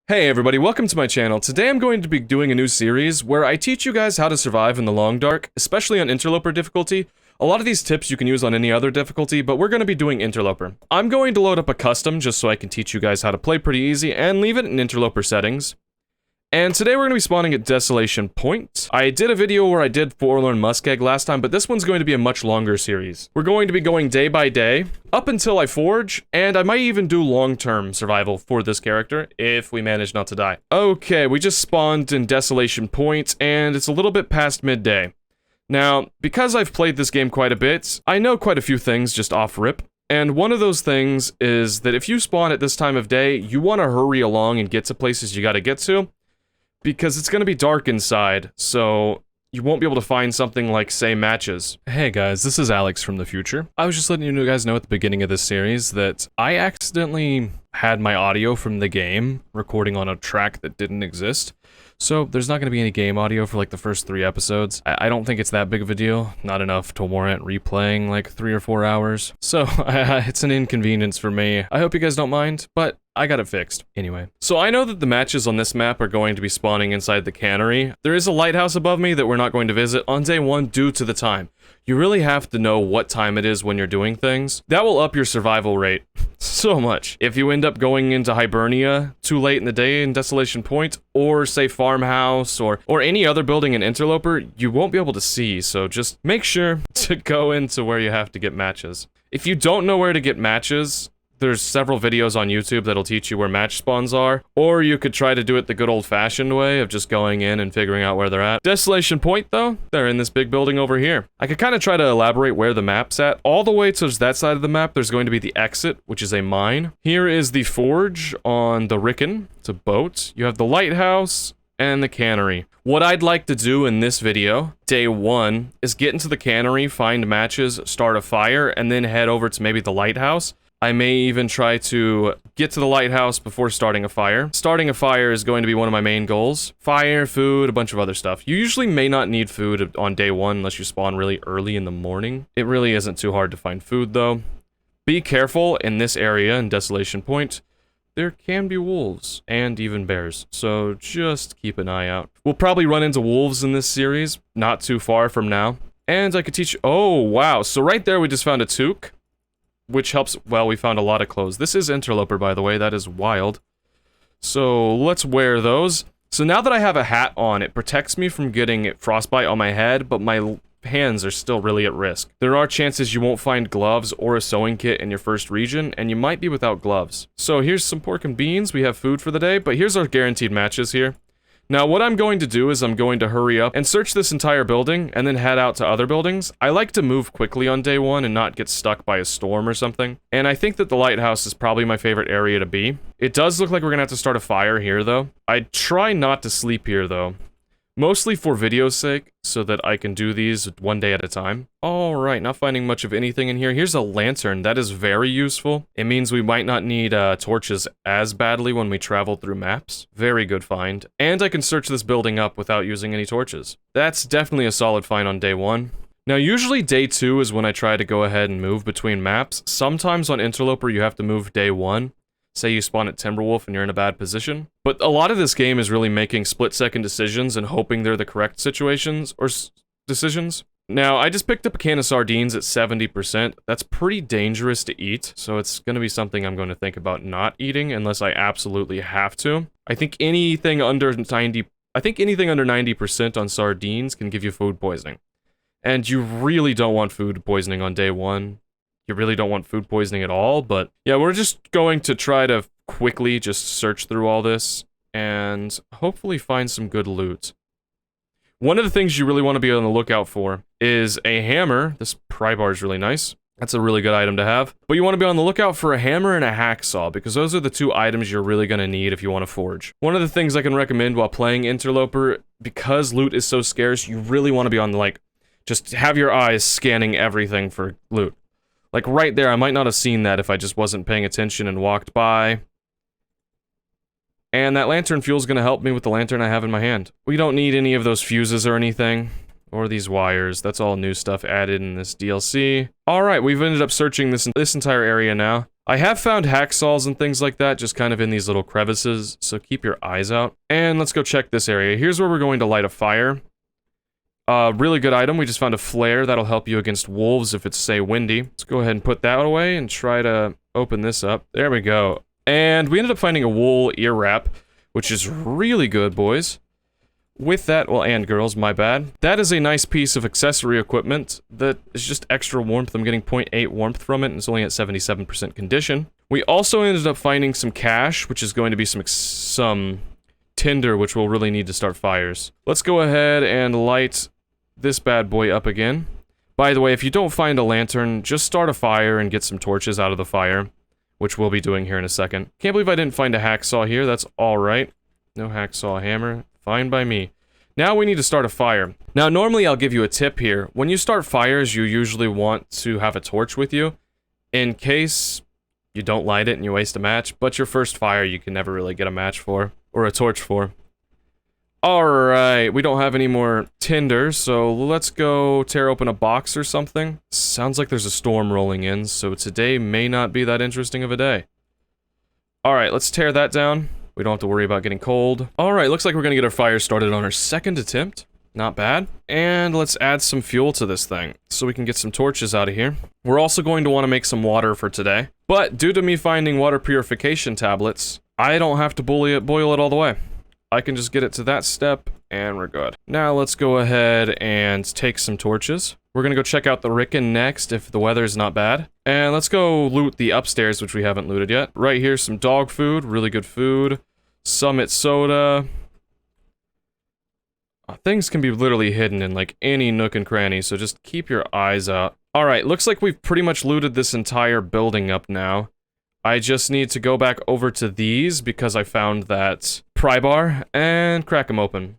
Hey everybody, welcome to my channel. Today I'm going to be doing a new series where I teach you guys how to survive in the Long Dark, especially on Interloper difficulty. A lot of these tips you can use on any other difficulty, but we're going to be doing Interloper. I'm going to load up a custom just so I can teach you guys how to play pretty easy and leave it in Interloper settings. And today we're going to be spawning at Desolation Point. I did a video where I did Forlorn Muskeg last time, but this one's going to be a much longer series. We're going to be going day by day, up until I forge, and I might even do long-term survival for this character, if we manage not to die. Okay, we just spawned in Desolation Point, and it's a little bit past midday. Now, because I've played this game quite a bit, I know quite a few things just off rip. And one of those things is that if you spawn at this time of day, you want to hurry along and get to places you gotta get to, because it's going to be dark inside, so you won't be able to find something like, say, matches. Hey guys, this is Alex from the future. I was just letting you guys know at the beginning of this series that I accidentally had my audio from the game recording on a track that didn't exist. So there's not going to be any game audio for like the first 3 episodes. I don't think it's that big of a deal. Not enough to warrant replaying like 3 or 4 hours. So it's an inconvenience for me. I hope you guys don't mind, but I got it fixed. Anyway, so I know that the matches on this map are going to be spawning inside the cannery. There is a lighthouse above me that we're not going to visit on day 1 due to the time. You really have to know what time it is when you're doing things. That will up your survival rate so much. If you end up going into Hibernia too late in the day in Desolation Point, or say Farmhouse, or any other building in Interloper, you won't be able to see, so just make sure to go into where you have to get matches. If you don't know where to get matches, there's several videos on YouTube that'll teach you where match spawns are, or you could try to do it the good old-fashioned way of just going in and figuring out where they're at. Desolation Point, though, they're in this big building over here. I could kind of try to elaborate where the map's at. All the way towards that side of the map, there's going to be the exit, which is a mine. Here is the forge on the ricken. It's a boat. You have the lighthouse and the cannery. What I'd like to do in this video, day 1, is get into the cannery, find matches, start a fire, and then head over to maybe the lighthouse. I may even try to get to the lighthouse before starting a fire. Starting a fire is going to be one of my main goals. Fire, food, a bunch of other stuff. You usually may not need food on day 1 unless you spawn really early in the morning. It really isn't too hard to find food though. Be careful in this area in Desolation Point. There can be wolves and even bears, so just keep an eye out. We'll probably run into wolves in this series, not too far from now. And I could teach you— oh wow, so right there we just found a toque, which helps— well, we found a lot of clothes. This is Interloper, by the way. That is wild. So let's wear those. So now that I have a hat on, it protects me from getting frostbite on my head, but my hands are still really at risk. There are chances you won't find gloves or a sewing kit in your first region, and you might be without gloves. So here's some pork and beans. We have food for the day, but here's our guaranteed matches here. Now, what I'm going to do is I'm going to hurry up and search this entire building and then head out to other buildings. I like to move quickly on day 1 and not get stuck by a storm or something. And I think that the lighthouse is probably my favorite area to be. It does look like we're gonna have to start a fire here, though. I try not to sleep here, though. Mostly for video's sake, so that I can do these 1 day at a time. Alright, not finding much of anything in here. Here's a lantern. That is very useful. It means we might not need torches as badly when we travel through maps. Very good find. And I can search this building up without using any torches. That's definitely a solid find on day 1. Now, usually day 2 is when I try to go ahead and move between maps. Sometimes on Interloper you have to move day 1. Say you spawn at Timberwolf and you're in a bad position. But a lot of this game is really making split-second decisions and hoping they're the correct situations or decisions. Now, I just picked up a can of sardines at 70%. That's pretty dangerous to eat, so it's going to be something I'm going to think about not eating unless I absolutely have to. I think anything under 90% on sardines can give you food poisoning. And you really don't want food poisoning on day 1. You really don't want food poisoning at all, but yeah, we're just going to try to quickly just search through all this and hopefully find some good loot. One of the things you really want to be on the lookout for is a hammer. This pry bar is really nice. That's a really good item to have. But you want to be on the lookout for a hammer and a hacksaw, because those are the 2 items you're really going to need if you want to forge. One of the things I can recommend while playing Interloper, because loot is so scarce, you really want to be on the, like, just have your eyes scanning everything for loot. Like right there, I might not have seen that if I just wasn't paying attention and walked by. And that lantern fuel is going to help me with the lantern I have in my hand. We don't need any of those fuses or anything. Or these wires. That's all new stuff added in this DLC. Alright, we've ended up searching this entire area now. I have found hacksaws and things like that, just kind of in these little crevices, so keep your eyes out. And let's go check this area. Here's where we're going to light a fire. Really good item. We just found a flare that'll help you against wolves if it's, say, windy. Let's go ahead and put that away and try to open this up. There we go. And we ended up finding a wool ear wrap, which is really good, boys. With that, well, and girls, my bad. That is a nice piece of accessory equipment that is just extra warmth. I'm getting 0.8 warmth from it, and it's only at 77% condition. We also ended up finding some cash, which is going to be some tinder, which we'll really need to start fires. Let's go ahead and light this bad boy up again. By the way, if you don't find a lantern, just start a fire and get some torches out of the fire, which we'll be doing here in a second. Can't believe I didn't find a hacksaw here. That's alright. No hacksaw hammer. Fine by me. Now we need to start a fire. Now, normally I'll give you a tip here. When you start fires, you usually want to have a torch with you, in case you don't light it and you waste a match, but your first fire you can never really get a match for, or a torch for. Alright, we don't have any more tinder, so let's go tear open a box or something. Sounds like there's a storm rolling in, so today may not be that interesting of a day. Alright, let's tear that down. We don't have to worry about getting cold. Alright, looks like we're gonna get our fire started on our second attempt. Not bad. And let's add some fuel to this thing, so we can get some torches out of here. We're also going to want to make some water for today. But due to me finding water purification tablets, I don't have to boil it all the way. I can just get it to that step, and we're good. Now let's go ahead and take some torches. We're gonna go check out the ricken next, if the weather's not bad. And let's go loot the upstairs, which we haven't looted yet. Right here, some dog food, really good food. Summit soda. Things can be literally hidden in, like, any nook and cranny, so just keep your eyes out. Alright, looks like we've pretty much looted this entire building up now. I just need to go back over to these, because I found that pry bar, and crack them open.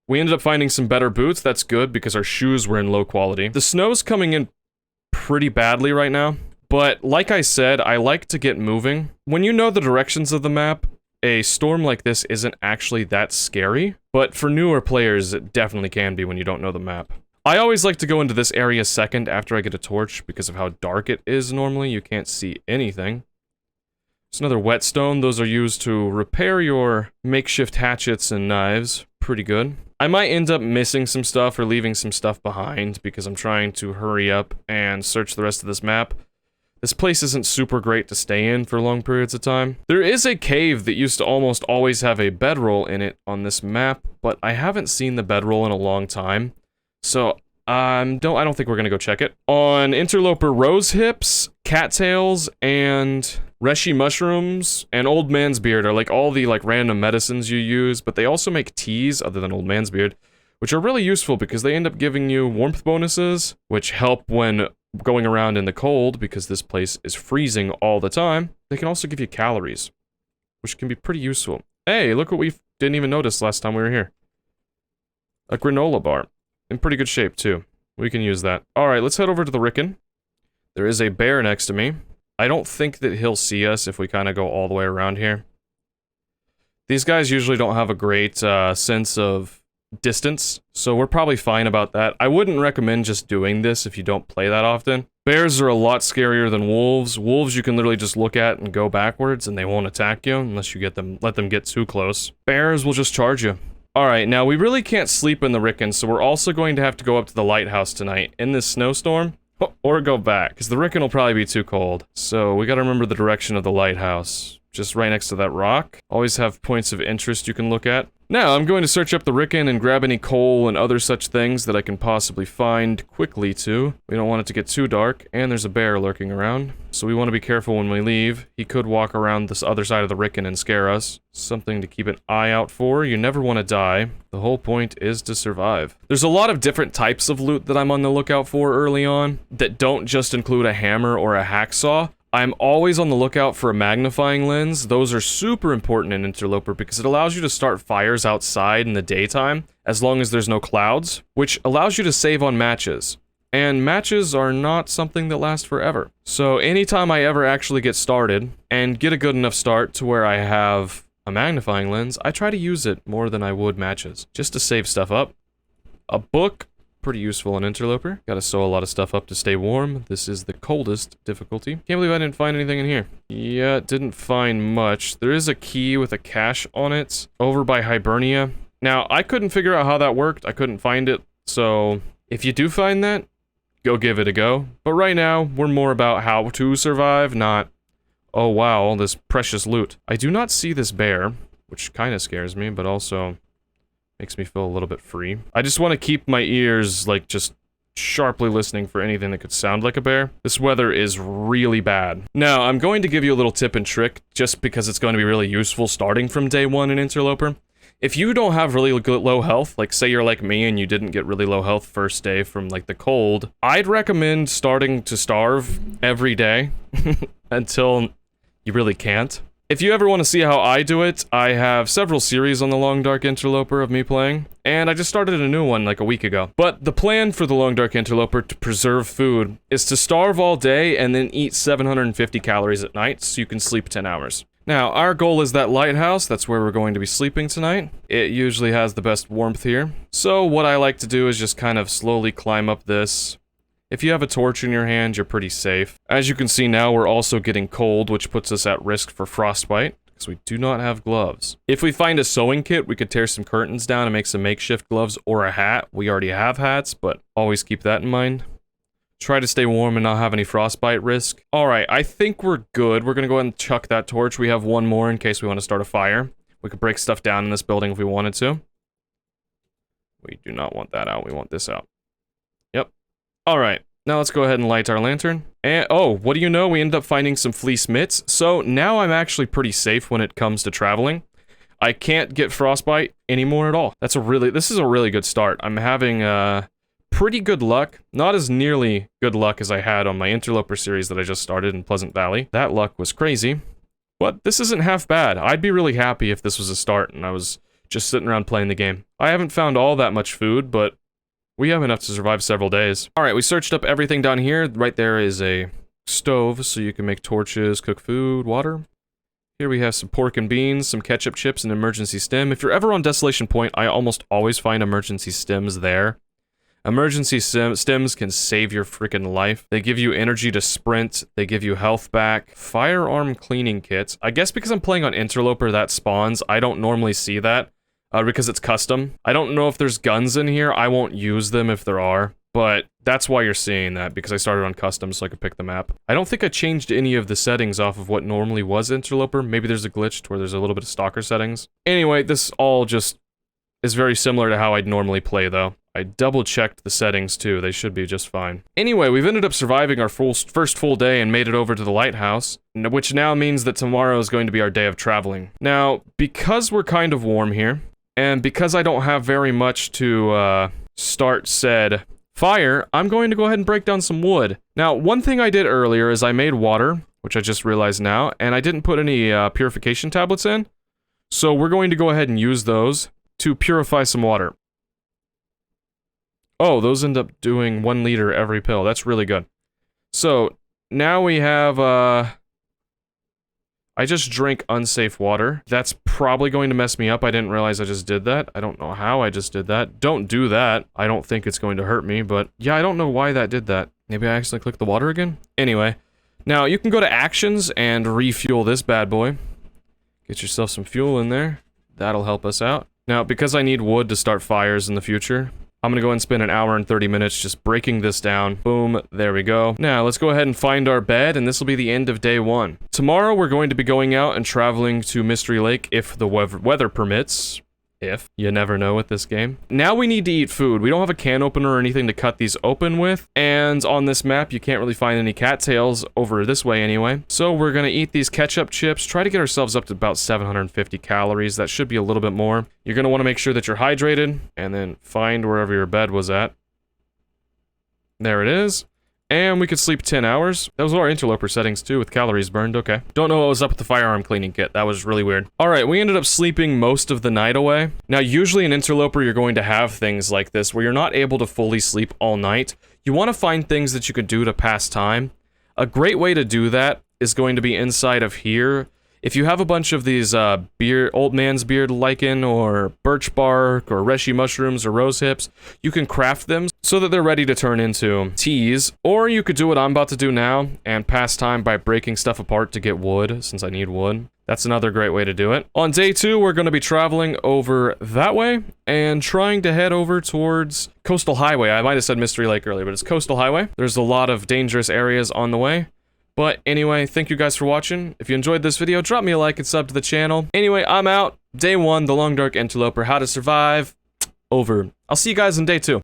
We ended up finding some better boots. That's good because our shoes were in low quality. The snow's coming in pretty badly right now, but like I said, I like to get moving. When you know the directions of the map, a storm like this isn't actually that scary, but for newer players, it definitely can be when you don't know the map. I always like to go into this area second after I get a torch because of how dark it is normally. You can't see anything. There's another whetstone. Those are used to repair your makeshift hatchets and knives. Pretty good. I might end up missing some stuff or leaving some stuff behind because I'm trying to hurry up and search the rest of this map. This place isn't super great to stay in for long periods of time. There is a cave that used to almost always have a bedroll in it on this map, but I haven't seen the bedroll in a long time. So, I don't think we're gonna go check it. On Interloper rose hips, cattails, and reishi mushrooms, and old man's beard are like all the like random medicines you use, but they also make teas other than old man's beard, which are really useful because they end up giving you warmth bonuses, which help when going around in the cold because this place is freezing all the time. They can also give you calories, which can be pretty useful. Hey, look what we didn't even notice last time we were here. A granola bar. In pretty good shape, too. We can use that. Alright, let's head over to the ricken. There is a bear next to me. I don't think that he'll see us if we kind of go all the way around here. These guys usually don't have a great sense of distance, so we're probably fine about that. I wouldn't recommend just doing this if you don't play that often. Bears are a lot scarier than wolves. Wolves you can literally just look at and go backwards and they won't attack you unless you let them get too close. Bears will just charge you. Alright, now we really can't sleep in the ricken, so we're also going to have to go up to the lighthouse tonight in this snowstorm. Or go back, because the ricken will probably be too cold. So we gotta remember the direction of the lighthouse. Just right next to that rock. Always have points of interest you can look at. Now, I'm going to search up the ricken and grab any coal and other such things that I can possibly find quickly, too. We don't want it to get too dark, and there's a bear lurking around. So we want to be careful when we leave. He could walk around this other side of the ricken and scare us. Something to keep an eye out for. You never want to die. The whole point is to survive. There's a lot of different types of loot that I'm on the lookout for early on that don't just include a hammer or a hacksaw. I'm always on the lookout for a magnifying lens. Those are super important in Interloper because it allows you to start fires outside in the daytime as long as there's no clouds, which allows you to save on matches. And matches are not something that last forever. So anytime I ever actually get started and get a good enough start to where I have a magnifying lens, I try to use it more than I would matches, just to save stuff up. A book pretty useful in Interloper. Gotta sew a lot of stuff up to stay warm. This is the coldest difficulty. Can't believe I didn't find anything in here. Yeah, didn't find much. There is a key with a cache on it over by Hibernia. Now, I couldn't figure out how that worked. I couldn't find it. So, if you do find that, go give it a go. But right now, we're more about how to survive, not, oh wow, all this precious loot. I do not see this bear, which kind of scares me, but also makes me feel a little bit free. I just want to keep my ears, like, just sharply listening for anything that could sound like a bear. This weather is really bad. Now, I'm going to give you a little tip and trick, just because it's going to be really useful starting from day 1 in Interloper. If you don't have really good low health, like say you're like me and you didn't get really low health first day from like the cold, I'd recommend starting to starve every day until you really can't. If you ever want to see how I do it, I have several series on the Long Dark Interloper of me playing, and I just started a new one like a week ago. But the plan for the Long Dark Interloper to preserve food is to starve all day and then eat 750 calories at night so you can sleep 10 hours. Now, our goal is that lighthouse. That's where we're going to be sleeping tonight. It usually has the best warmth here. So what I like to do is just kind of slowly climb up this. If you have a torch in your hand, you're pretty safe. As you can see now, we're also getting cold, which puts us at risk for frostbite, because we do not have gloves. If we find a sewing kit, we could tear some curtains down and make some makeshift gloves or a hat. We already have hats, but always keep that in mind. Try to stay warm and not have any frostbite risk. Alright, I think we're good. We're gonna go ahead and chuck that torch. We have one more in case we want to start a fire. We could break stuff down in this building if we wanted to. We do not want that out. We want this out. Yep. Alright, now let's go ahead and light our lantern. And, oh, what do you know? We ended up finding some fleece mitts. So now I'm actually pretty safe when it comes to traveling. I can't get frostbite anymore at all. This is a really good start. I'm having, pretty good luck. Not as nearly good luck as I had on my Interloper series that I just started in Pleasant Valley. That luck was crazy. But this isn't half bad. I'd be really happy if this was a start and I was just sitting around playing the game. I haven't found all that much food, but we have enough to survive several days. Alright, we searched up everything down here. Right there is a stove, so you can make torches, cook food, water. Here we have some pork and beans, some ketchup chips, and emergency stem. If you're ever on Desolation Point, I almost always find emergency stems there. Emergency stems can save your freaking life. They give you energy to sprint. They give you health back. Firearm cleaning kits. I guess because I'm playing on Interloper, that spawns. I don't normally see that because it's custom. I don't know if there's guns in here. I won't use them if there are. But that's why you're seeing that, because I started on custom so I could pick the map. I don't think I changed any of the settings off of what normally was Interloper. Maybe there's a glitch to where there's a little bit of stalker settings. Anyway, this all just is very similar to how I'd normally play, though. I double-checked the settings, too. They should be just fine. Anyway, we've ended up surviving our first full day and made it over to the lighthouse, which now means that tomorrow is going to be our day of traveling. Now, because we're kind of warm here, and because I don't have very much to, start said fire, I'm going to go ahead and break down some wood. Now, one thing I did earlier is I made water, which I just realized now, and I didn't put any, purification tablets in, so we're going to go ahead and use those to purify some water. Oh, those end up doing 1 liter every pill. That's really good. So, now we have, I just drank unsafe water. That's probably going to mess me up. I didn't realize I just did that. I don't know how I just did that. Don't do that. I don't think it's going to hurt me, but yeah, I don't know why that did that. Maybe I accidentally clicked the water again? Anyway, now you can go to actions and refuel this bad boy. Get yourself some fuel in there. That'll help us out. Now, because I need wood to start fires in the future, I'm gonna go ahead and spend 1 hour and 30 minutes just breaking this down. Boom, there we go. Now, let's go ahead and find our bed, and this will be the end of day 1. Tomorrow, we're going to be going out and traveling to Mystery Lake if the weather permits. If. You never know with this game. Now we need to eat food. We don't have a can opener or anything to cut these open with, and on this map, you can't really find any cattails over this way anyway. So we're gonna eat these ketchup chips, try to get ourselves up to about 750 calories. That should be a little bit more. You're gonna wanna make sure that you're hydrated, and then find wherever your bed was at. There it is. And we could sleep 10 hours. Those are our Interloper settings too, with calories burned, okay. Don't know what was up with the firearm cleaning kit, that was really weird. Alright, we ended up sleeping most of the night away. Now, usually in Interloper, you're going to have things like this, where you're not able to fully sleep all night. You want to find things that you can do to pass time. A great way to do that is going to be inside of here. If you have a bunch of these old man's beard lichen or birch bark or reishi mushrooms or rose hips, you can craft them so that they're ready to turn into teas. Or you could do what I'm about to do now and pass time by breaking stuff apart to get wood, since I need wood. That's another great way to do it. On day 2, we're going to be traveling over that way and trying to head over towards Coastal Highway. I might have said Mystery Lake earlier, but it's Coastal Highway. There's a lot of dangerous areas on the way. But anyway, thank you guys for watching. If you enjoyed this video, drop me a like and sub to the channel. Anyway, I'm out. Day 1, the Long Dark Interloper, how to survive. Over. I'll see you guys in day 2.